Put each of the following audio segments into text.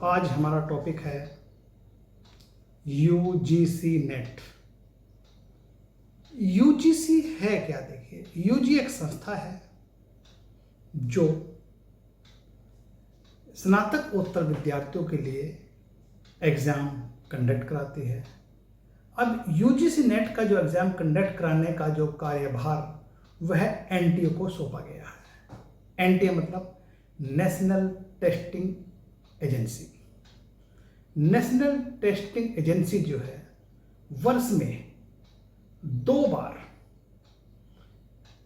आज हमारा टॉपिक है यूजीसी नेट। यूजीसी है क्या? देखिए, यूजी एक संस्था है जो स्नातकोत्तर विद्यार्थियों के लिए एग्ज़ाम कंडक्ट कराती है। अब यूजीसी नेट का जो एग्ज़ाम कंडक्ट कराने का जो कार्यभार वह एनटीए को सौंपा गया है। एनटीए मतलब national testing agency. National testing agency जो है वर्ष में 2 बार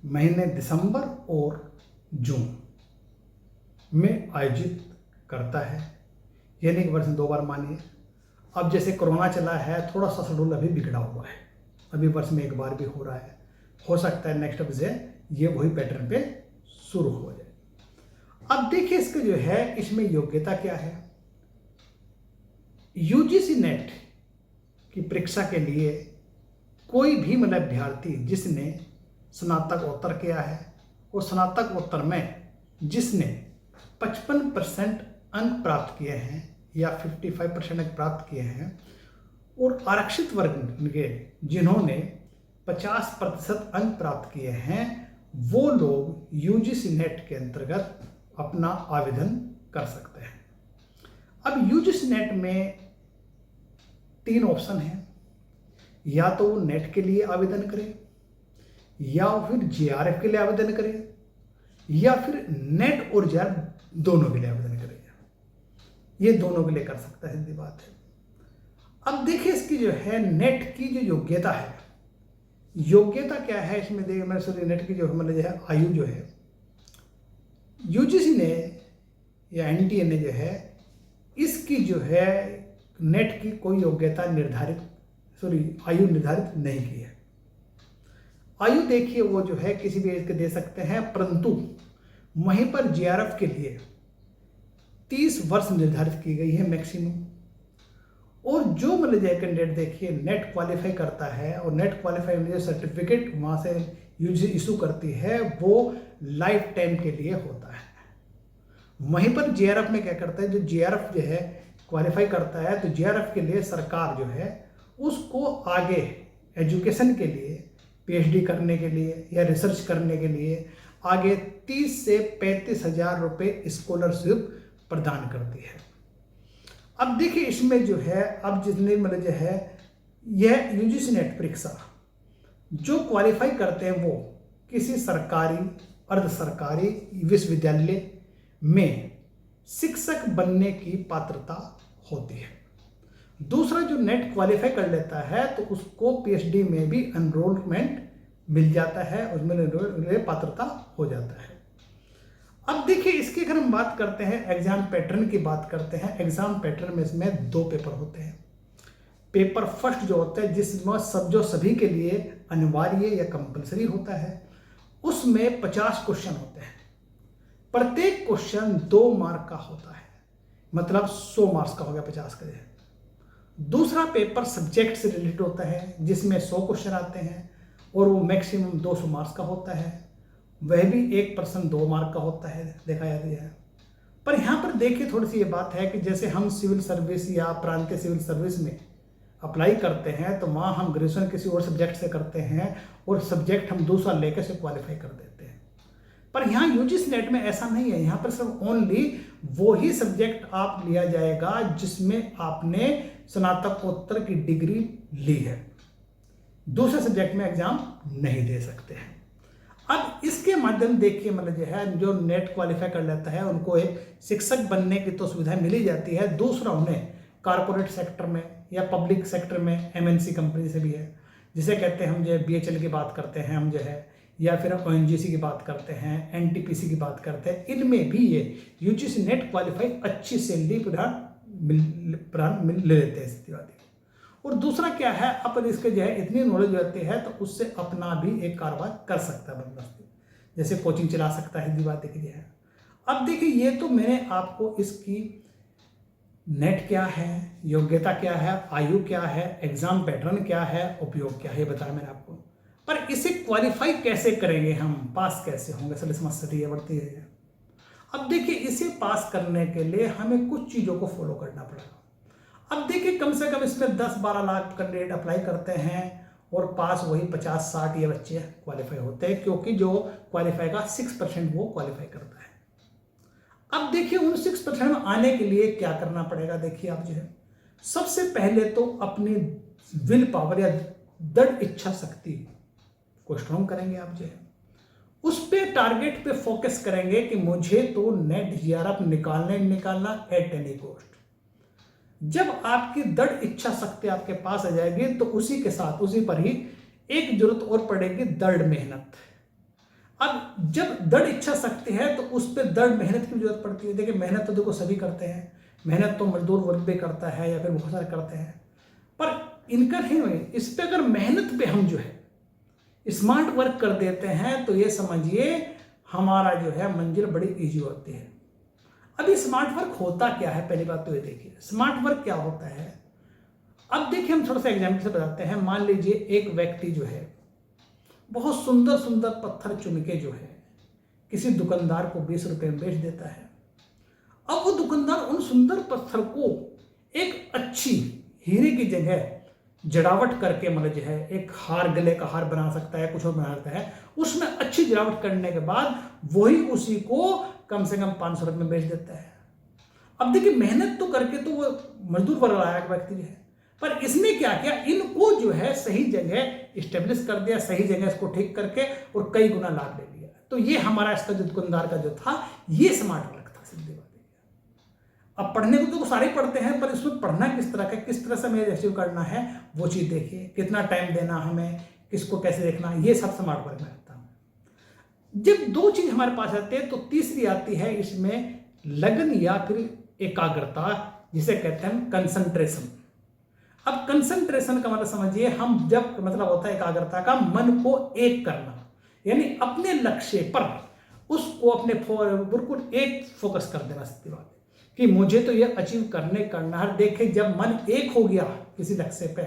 महीने दिसंबर और जून में आयोजित करता है। यानी कि वर्ष में 2 बार मानिए। अब जैसे कोरोना चला है, थोड़ा सा शेड्यूल अभी बिगड़ा हुआ है, अभी वर्ष में 1 बार भी हो रहा है। हो सकता है नेक्स्ट से ये वही पैटर्न पे शुरू हो जाए। अब देखिए इसके जो है इसमें योग्यता क्या है। यूजीसी नेट की परीक्षा के लिए कोई भी मतलब अभ्यर्थी जिसने स्नातकोत्तर किया है और स्नातकोत्तर में जिसने 55% अंक प्राप्त किए हैं या 55% अंक प्राप्त किए हैं और आरक्षित वर्ग के जिन्होंने 50% अंक प्राप्त किए हैं, वो लोग यूजीसी नेट के अंतर्गत अपना आवेदन कर सकते हैं। अब यूजीसी नेट में 3 ऑप्शन हैं। या तो वो नेट के लिए आवेदन करें, या फिर जेआरएफ के लिए आवेदन करें, या फिर नेट और जेआरएफ दोनों के लिए आवेदन करें। ये दोनों के लिए कर सकता है, सीधी बात है। अब देखिए इसकी जो है नेट की जो योग्यता है, योग्यता क्या है इसमें देखिए। मैं सॉरी, नेट की जो मतलब जो है आयु जो है यूजीसी ने या एनटीए ने जो है इसकी जो है नेट की कोई योग्यता निर्धारित आयु निर्धारित नहीं की है। आयु देखिए वो जो है किसी भी एज के दे सकते हैं, परंतु वहीं पर जेआरएफ के लिए 30 वर्ष निर्धारित की गई है मैक्सिमम। और जो मतलब जो कैंडिडेट देखिए नेट क्वालिफाई करता है और नेट क्वालिफाई में जो सर्टिफिकेट वहाँ से यूजीसी इशू करती है वो लाइफ टाइम के लिए होता है। वहीं पर जेआरएफ में क्या करता है, जो जेआरएफ जो है क्वालिफाई करता है तो जेआरएफ के लिए सरकार जो है उसको आगे एजुकेशन के लिए, पीएचडी करने के लिए या रिसर्च करने के लिए आगे 30 से 35 हज़ार रुपये स्कॉलरशिप प्रदान करती है। अब देखिए इसमें जो है अब जितने मतलब जो है यह यूजीसी नेट परीक्षा जो क्वालिफाई करते हैं वो किसी सरकारी, अर्ध सरकारी विश्वविद्यालय में शिक्षक बनने की पात्रता होती है। दूसरा जो नेट क्वालिफाई कर लेता है तो उसको पीएचडी में भी एनरोलमेंट मिल जाता है, उसमें पात्रता हो जाता है। अब देखिए इसकी अगर हम बात करते हैं एग्जाम पैटर्न की बात करते हैं। एग्जाम पैटर्न में इसमें 2 पेपर होते हैं। पेपर फर्स्ट जो होता है जिसमें सभी के लिए अनिवार्य या कंपलसरी होता है, उसमें 50 क्वेश्चन होते हैं। प्रत्येक क्वेश्चन 2 मार्क का होता है, मतलब 100 मार्क्स का हो गया 50 का। दूसरा पेपर सब्जेक्ट से रिलेटेड होता है जिसमें 100 क्वेश्चन आते हैं और वो मैक्सिमम 200 मार्क्स का होता है। वह भी 1% 2 मार्क का होता है, देखा जाता है। पर यहाँ पर देखिए थोड़ी सी ये बात है कि जैसे हम सिविल सर्विस या प्रांतीय सिविल सर्विस में अप्लाई करते हैं तो वहाँ हम ग्रेजुएशन किसी और सब्जेक्ट से करते हैं और सब्जेक्ट हम दूसरा लेकर से क्वालिफाई कर देते हैं। पर यहाँ यूजीसी नेट में ऐसा नहीं है। यहाँ पर सिर्फ ओनली वो ही सब्जेक्ट आप लिया जाएगा जिसमें आपने स्नातकोत्तर की डिग्री ली है। दूसरे सब्जेक्ट में एग्जाम नहीं दे सकते हैं। अब इसके माध्यम देखिए मतलब जो है जो नेट क्वालिफाई कर लेता है उनको एक शिक्षक बनने की तो सुविधा मिली जाती है। दूसरा उन्हें कारपोरेट सेक्टर में या पब्लिक सेक्टर में एमएनसी कंपनी से भी है, जिसे कहते हैं हम जो बीएचएल की बात करते हैं हम जो है, या फिर ओएनजीसी की बात करते हैं, एनटीपीसी की बात करते हैं, इनमें भी ये यूजीसी नेट क्वालिफाई अच्छी सैलरी प्रदान ले लेते हैं स्थितिवादी। और दूसरा क्या है, अपन इसके जो है इतनी नॉलेज रहती है तो उससे अपना भी एक कारोबार कर सकता है बंदा, जैसे कोचिंग चला सकता है। बात देखिए है। अब देखिए ये तो मैंने आपको इसकी नेट क्या है, योग्यता क्या है, आयु क्या है, एग्जाम पैटर्न क्या है, उपयोग क्या है, ये बताया मैंने आपको। पर इसे क्वालिफाई कैसे करेंगे हम, पास कैसे होंगे, सारी समस्या ये बढ़ती है। अब देखिए इसे पास करने के लिए हमें कुछ चीज़ों को फॉलो करना पड़ेगा। अब देखिए कम से कम इसमें 10-12 लाख कैंडिडेट अप्लाई करते हैं और पास वही 50-60 ये बच्चे क्वालिफाई होते हैं, क्योंकि जो क्वालिफाई का 6% वो क्वालिफाई करता है। अब देखिए उन 6% में आने के लिए क्या करना पड़ेगा। देखिए आप जो है सबसे पहले तो अपनी विल पावर या दृढ़ इच्छा शक्ति को स्ट्रॉन्ग करेंगे। आप जो है उस पे टारगेट पे फोकस करेंगे कि मुझे तो नेट जीआरएफ निकालना एट एनी कॉस्ट। जब आपकी दृढ़ इच्छा शक्ति आपके पास आ जाएगी तो उसी के साथ उसी पर ही एक जरूरत और पड़ेगी, दृढ़ मेहनत। अब जब दृढ़ इच्छा शक्ति है तो उस पर दृढ़ मेहनत की जरूरत पड़ती है। देखिए मेहनत तो देखो सभी करते हैं, मेहनत तो मजदूर वर्ग भी करता है या फिर बहुत सारे करते हैं, पर इनका नहीं हुई। इस पे अगर मेहनत पे हम जो है स्मार्ट वर्क कर देते हैं तो ये समझिए हमारा जो है मंजिल बड़ी इजी होती है। अभी स्मार्ट वर्क होता क्या है, पहली बात तो ये देखिए स्मार्ट वर्क क्या होता है। अब देखिए हम थोड़ा सा एग्जाम्पल से बताते हैं। मान लीजिए एक व्यक्ति जो है बहुत सुंदर सुंदर पत्थर चुन के जो है किसी दुकानदार को 20 रुपए में बेच देता है। अब वो दुकानदार उन सुंदर पत्थर को एक अच्छी हीरे की जगह जड़ावट करके मतलब जो है एक हार, गले का हार बना सकता है, कुछ और बना सकता है। उसमें अच्छी जड़ावट करने के बाद वही उसी को कम से कम 500 रुपये में बेच देता है। अब देखिए मेहनत तो करके तो वो मजदूर वर्ग आया व्यक्ति जो है, पर इसने क्या किया, इनको जो है सही जगह स्टेब्लिश कर दिया, सही जगह इसको ठीक करके और कई गुना लाभ ले लिया। तो ये हमारा इसका जो दुकानदार का जो था ये स्मार्ट वर्क था, सीधी बात है। अब पढ़ने को तो सारे पढ़ते हैं, पर इसमें पढ़ना किस तरह का, किस तरह से हमें अचीव करना है वो चीज़ देखिए, कितना टाइम देना हमें, किसको कैसे देखना, ये सब स्मार्ट वर्क में आता है। जब दो चीज हमारे पास आती है तो तीसरी आती है इसमें लगन या फिर एकाग्रता, जिसे कहते हैं कंसंट्रेशन। अब कंसंट्रेशन का मतलब समझिए, हम जब मतलब होता है एकाग्रता का, मन को एक करना, यानी अपने लक्ष्य पर उसको अपने बिल्कुल एक फोकस कर देना। सत्य बात है कि मुझे तो ये अचीव करना है। देखिए जब मन एक हो गया किसी लक्ष्य पे,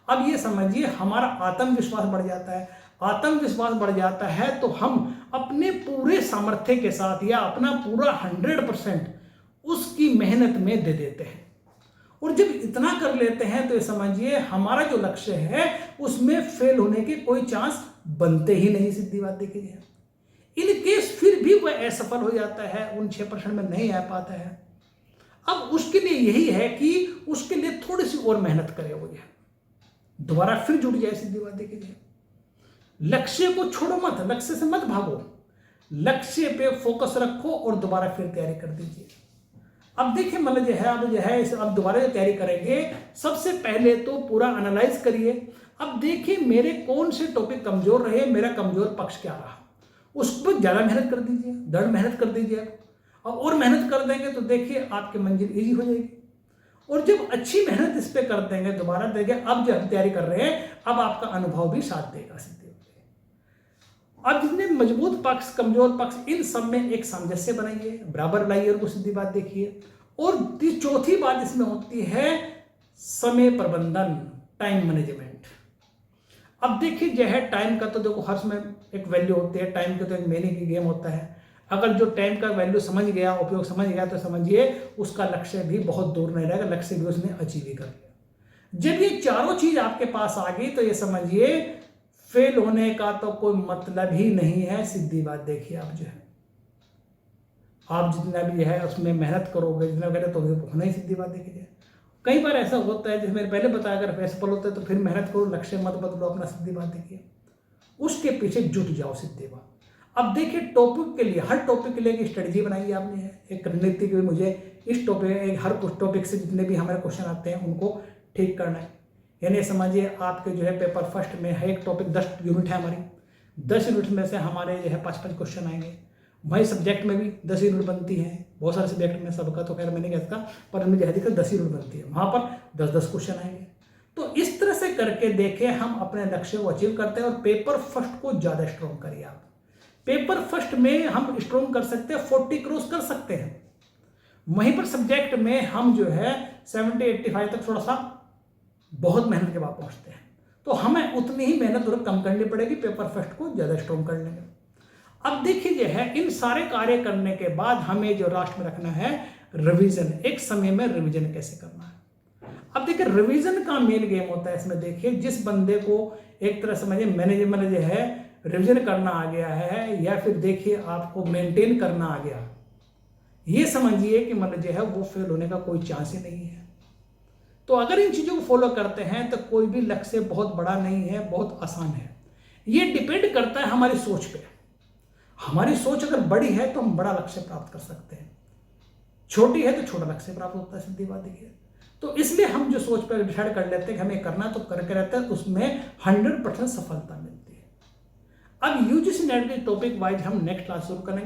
अब ये समझिए हमारा आत्मविश्वास बढ़ जाता है। आत्मविश्वास बढ़ जाता है तो हम अपने पूरे सामर्थ्य के साथ या अपना पूरा 100% उसकी मेहनत में दे देते हैं। और जब इतना कर लेते हैं तो ये समझिए हमारा जो लक्ष्य है उसमें फेल होने के कोई चांस बनते ही नहीं। सीधी बात देखी जाए, इन केस फिर भी वह असफल हो जाता है, उन 6% में नहीं आ पाता है। अब उसके लिए यही है कि उसके लिए थोड़ी सी और मेहनत करे, वो दोबारा फिर जुड़ जाए। सीधी बात देखी जाए, लक्ष्य को छोड़ो मत, लक्ष्य से मत भागो, लक्ष्य पे फोकस रखो और दोबारा फिर तैयारी कर दीजिए। अब देखिए मतलब जो है अब दोबारा जो तैयारी करेंगे, सबसे पहले तो पूरा एनालाइज करिए। अब देखिए मेरे कौन से टॉपिक कमजोर रहे, मेरा कमजोर पक्ष क्या रहा, उस पर ज्यादा मेहनत कर दीजिए, दृढ़ मेहनत कर दीजिए। और मेहनत कर देंगे तो देखिए आपकी मंजिल इजी हो जाएगी। और जब अच्छी मेहनत इस पे कर देंगे, दोबारा देंगे, अब जब तैयारी कर रहे हैं अब आपका अनुभव भी साथ देगा। अब जितने मजबूत पक्ष, कमजोर पक्ष, इन सब में एक सामंजस्य बनाइए, बराबर लाइए और सीधी बात देखिए। और चौथी बात इसमें होती है समय प्रबंधन, टाइम मैनेजमेंट। अब देखिए जो है टाइम का तो देखो हर समय एक वैल्यू होती है, टाइम का तो एक महीने की गेम होता है। अगर जो टाइम का वैल्यू समझ गया, उपयोग समझ गया, तो समझिए उसका लक्ष्य भी बहुत दूर नहीं रहेगा, लक्ष्य भी उसने अचीव ही कर लिया। जब ये चारों चीज आपके पास आ गई तो ये समझिए फेल होने का तो कोई मतलब ही नहीं है। सीधी बात देखिए, आप जो है आप जितना भी है उसमें मेहनत करोगे, जितना करें तो होना ही। सीधी बात देखिए, कई बार ऐसा होता है जैसे मैंने पहले बताया, अगर असफल होते हैं तो फिर मेहनत करो, लक्ष्य मत बदलो अपना। सीधी बात देखिए, उसके पीछे जुट जाओ। सीधी बात। अब देखिए टॉपिक के लिए, हर टॉपिक के लिए एक स्ट्रेटजी बनाई आपने है, एक रणनीति की, मुझे इस टॉपिक, हर टॉपिक से जितने भी हमारे क्वेश्चन आते हैं उनको ठीक करना है। यानी समझिए आपके जो है पेपर फर्स्ट में है एक टॉपिक 10 यूनिट है हमारी, 10 यूनिट में से हमारे जो है 5-5 क्वेश्चन आएंगे। वही सब्जेक्ट में भी 10 यूनिट बनती हैं, बहुत सारे सब्जेक्ट में, सबका तो खैर मैंने कहता, पर इनमें जहाँ दिक्कत 10 यूनिट बनती है, वहाँ पर 10-10 क्वेश्चन आएंगे। तो इस तरह से करके देखें हम अपने लक्ष्य को अचीव करते हैं। और पेपर फर्स्ट को ज़्यादा स्ट्रॉन्ग करिए आप। पेपर फर्स्ट में हम स्ट्रॉन्ग कर सकते हैं, 40 क्रॉस कर सकते हैं। वहीं पर सब्जेक्ट में हम जो है 70-85 तक थोड़ा सा बहुत मेहनत के बाद पहुंचते हैं। तो हमें उतनी ही मेहनत और कम करनी पड़ेगी पेपर फर्स्ट को ज़्यादा स्ट्रॉन्ग करने में। अब देखिए जो है इन सारे कार्य करने के बाद हमें जो लास्ट में रखना है रिवीजन, एक समय में रिवीजन कैसे करना है। अब देखिए रिवीजन का मेन गेम होता है इसमें। देखिए जिस बंदे को एक तरह समझिए मैनेजमेंट जो है रिवीजन करना आ गया है, या फिर देखिए आपको मेंटेन करना आ गया, ये समझिए कि मतलब जो है वो फेल होने का कोई चांस ही नहीं है। तो अगर इन चीज़ों को फॉलो करते हैं तो कोई भी लक्ष्य बहुत बड़ा नहीं है, बहुत आसान है। ये डिपेंड करता है हमारी सोच पे। हमारी सोच अगर बड़ी है तो हम बड़ा लक्ष्य प्राप्त कर सकते हैं, छोटी है तो छोटा लक्ष्य प्राप्त होता है, सीधी बात देखिए। तो इसलिए हम जो सोच पर डिसाइड कर लेते हैं कि हमें करना तो करके रहता है, उसमें 100% सफलता मिलती है। अब यूजीसी नेट के टॉपिक वाइज हम नेक्स्ट क्लास शुरू करेंगे।